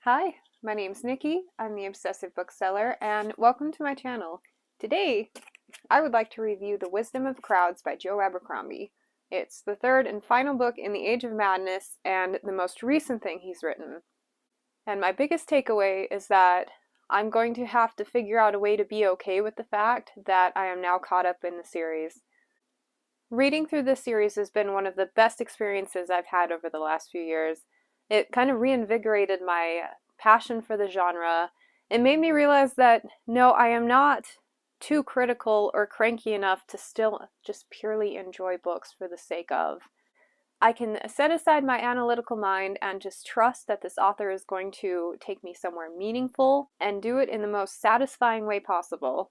Hi, my name's Nikki. I'm the Obsessive Bookseller, and welcome to my channel. Today, I would like to review The Wisdom of Crowds by Joe Abercrombie. It's the third and final book in the Age of Madness, and the most recent thing he's written. And my biggest takeaway is that I'm going to have to figure out a way to be okay with the fact that I am now caught up in the series. Reading through this series has been one of the best experiences I've had over the last few years. It kind of reinvigorated my passion for the genre. It made me realize that, no, I am not too critical or cranky enough to still just purely enjoy books for the sake of. I can set aside my analytical mind and just trust that this author is going to take me somewhere meaningful and do it in the most satisfying way possible.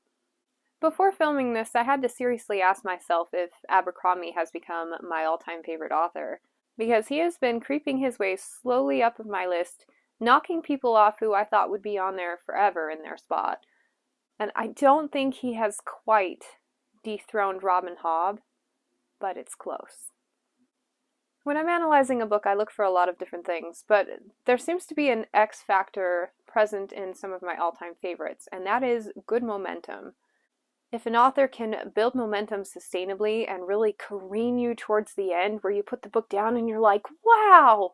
Before filming this, I had to seriously ask myself if Abercrombie has become my all-time favorite author, because he has been creeping his way slowly up my list, knocking people off who I thought would be on there forever in their spot. And I don't think he has quite dethroned Robin Hobb, but it's close. When I'm analyzing a book, I look for a lot of different things, but there seems to be an X factor present in some of my all-time favorites, and that is good momentum. If an author can build momentum sustainably and really careen you towards the end where you put the book down and you're like, wow,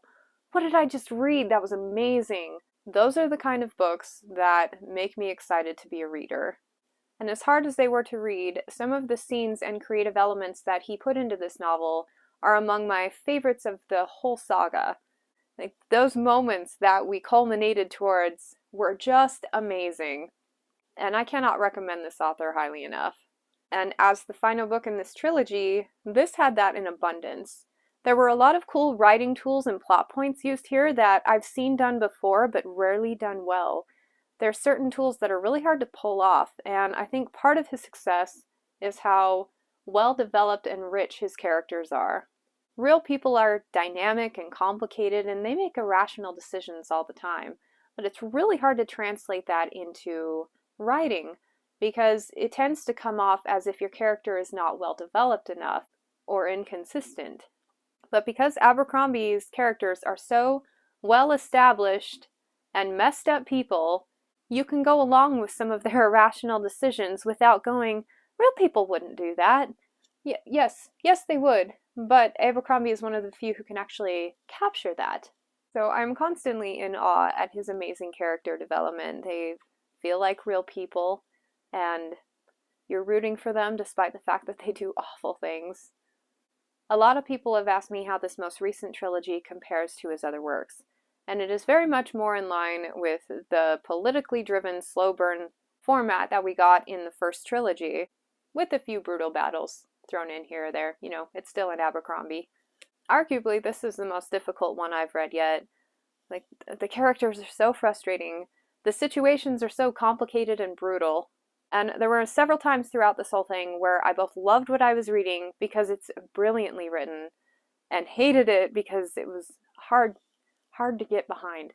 what did I just read? That was amazing. Those are the kind of books that make me excited to be a reader. And as hard as they were to read, some of the scenes and creative elements that he put into this novel are among my favorites of the whole saga. Like, those moments that we culminated towards were just amazing. And I cannot recommend this author highly enough. And as the final book in this trilogy, this had that in abundance. There were a lot of cool writing tools and plot points used here that I've seen done before, but rarely done well. There are certain tools that are really hard to pull off, and I think part of his success is how well developed and rich his characters are. Real people are dynamic and complicated, and they make irrational decisions all the time, but it's really hard to translate that into writing, because it tends to come off as if your character is not well developed enough or inconsistent. But because Abercrombie's characters are so well established and messed up people, you can go along with some of their irrational decisions without going, real people wouldn't do that. Yes, they would, but Abercrombie is one of the few who can actually capture that. So I'm constantly in awe at his amazing character development. They feel like real people, and you're rooting for them despite the fact that they do awful things. A lot of people have asked me how this most recent trilogy compares to his other works, and it is very much more in line with the politically driven slow burn format that we got in the first trilogy, with a few brutal battles thrown in here or there. You know, it's still an Abercrombie. Arguably, this is the most difficult one I've read yet. Like, the characters are so frustrating. The situations are so complicated and brutal, and there were several times throughout this whole thing where I both loved what I was reading because it's brilliantly written, and hated it because it was hard to get behind.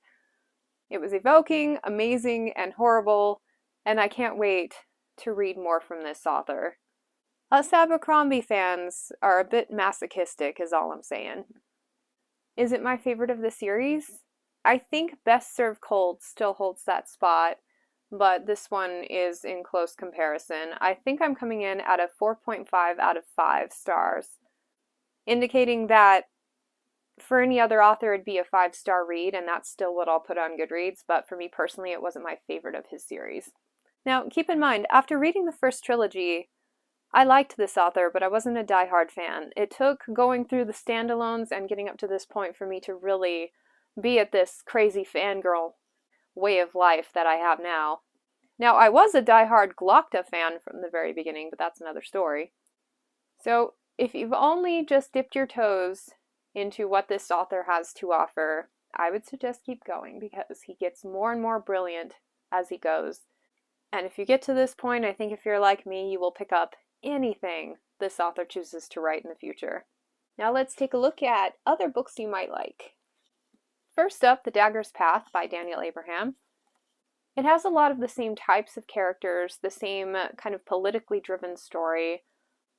It was evoking, amazing, and horrible, and I can't wait to read more from this author. Us Abercrombie fans are a bit masochistic, is all I'm saying. Is it my favorite of the series? I think Best Served Cold still holds that spot, but this one is in close comparison. I think I'm coming in at a 4.5 out of 5 stars, indicating that for any other author it'd be a 5-star read, and that's still what I'll put on Goodreads, but for me personally it wasn't my favorite of his series. Now, keep in mind, after reading the first trilogy, I liked this author, but I wasn't a die-hard fan. It took going through the standalones and getting up to this point for me to really be at this crazy fangirl way of life that I have now. Now, I was a die-hard Glokta fan from the very beginning, but that's another story. So, if you've only just dipped your toes into what this author has to offer, I would suggest keep going, because he gets more and more brilliant as he goes. And if you get to this point, I think if you're like me, you will pick up anything this author chooses to write in the future. Now let's take a look at other books you might like. First up, The Daggers Path by Daniel Abraham. It has a lot of the same types of characters, the same kind of politically driven story,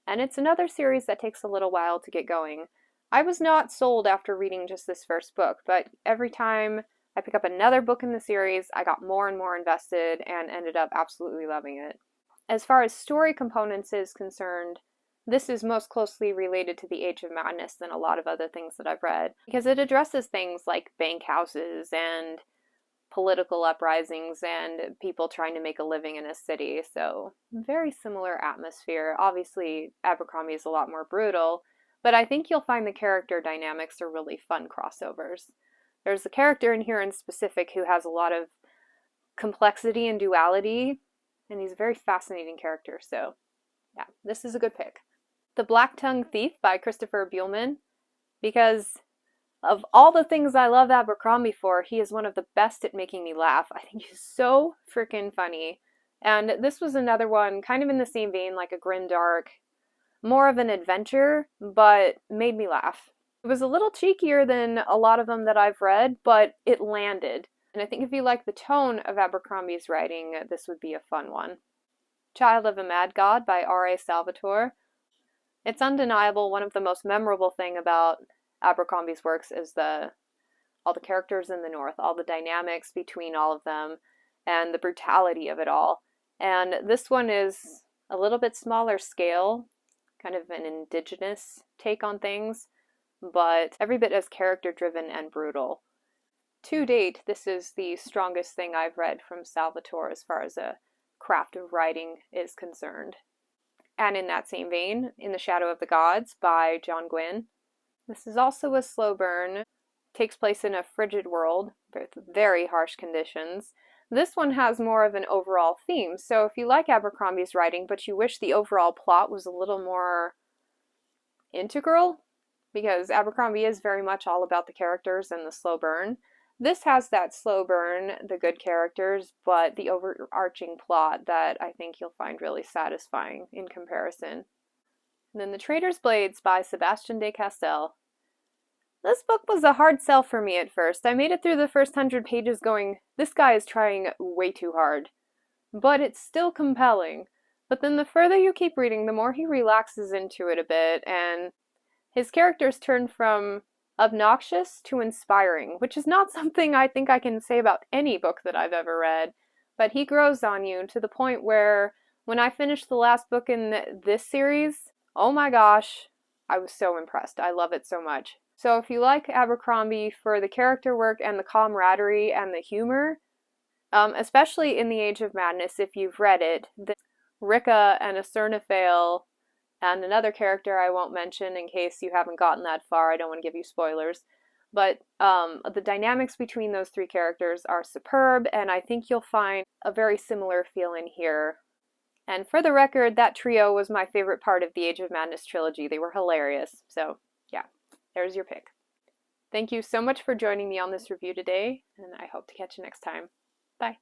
and it's another series that takes a little while to get going. I was not sold after reading just this first book, but every time I pick up another book in the series, I got more and more invested and ended up absolutely loving it. As far as story components is concerned, this is most closely related to the Age of Madness than a lot of other things that I've read, because it addresses things like bank houses and political uprisings and people trying to make a living in a city, so very similar atmosphere. Obviously, Abercrombie is a lot more brutal, but I think you'll find the character dynamics are really fun crossovers. There's a character in here in specific who has a lot of complexity and duality, and he's a very fascinating character, so yeah, this is a good pick. The Black-Tongued Thief by Christopher Buehlman, because of all the things I love Abercrombie for, he is one of the best at making me laugh. I think he's so freaking funny. And this was another one, kind of in the same vein, like a grimdark, more of an adventure, but made me laugh. It was a little cheekier than a lot of them that I've read, but it landed. And I think if you like the tone of Abercrombie's writing, this would be a fun one. Child of a Mad God by R.A. Salvatore. It's undeniable, one of the most memorable thing about Abercrombie's works is all the characters in the North, all the dynamics between all of them, and the brutality of it all. And this one is a little bit smaller scale, kind of an indigenous take on things, but every bit as character-driven and brutal. To date, this is the strongest thing I've read from Salvatore as far as a craft of writing is concerned. And in that same vein, In the Shadow of the Gods by John Gwynne. This is also a slow burn, takes place in a frigid world with very harsh conditions. This one has more of an overall theme, so if you like Abercrombie's writing but you wish the overall plot was a little more integral, because Abercrombie is very much all about the characters and the slow burn, this has that slow burn, the good characters, but the overarching plot that I think you'll find really satisfying in comparison. And then The Traitor's Blades by Sebastian de Castell. This book was a hard sell for me at first. I made it through the first 100 pages going, this guy is trying way too hard. But it's still compelling. But then the further you keep reading, the more he relaxes into it a bit, and his characters turn from obnoxious to inspiring, which is not something I think I can say about any book that I've ever read. But he grows on you to the point where when I finished the last book in this series, oh my gosh, I was so impressed. I love it so much. So if you like Abercrombie for the character work and the camaraderie and the humor, especially in the Age of Madness, if you've read it, Ricca and Acernifale and another character I won't mention in case you haven't gotten that far. I don't want to give you spoilers. But the dynamics between those three characters are superb, and I think you'll find a very similar feel in here. And for the record, that trio was my favorite part of the Age of Madness trilogy. They were hilarious. So, yeah, there's your pick. Thank you so much for joining me on this review today, and I hope to catch you next time. Bye.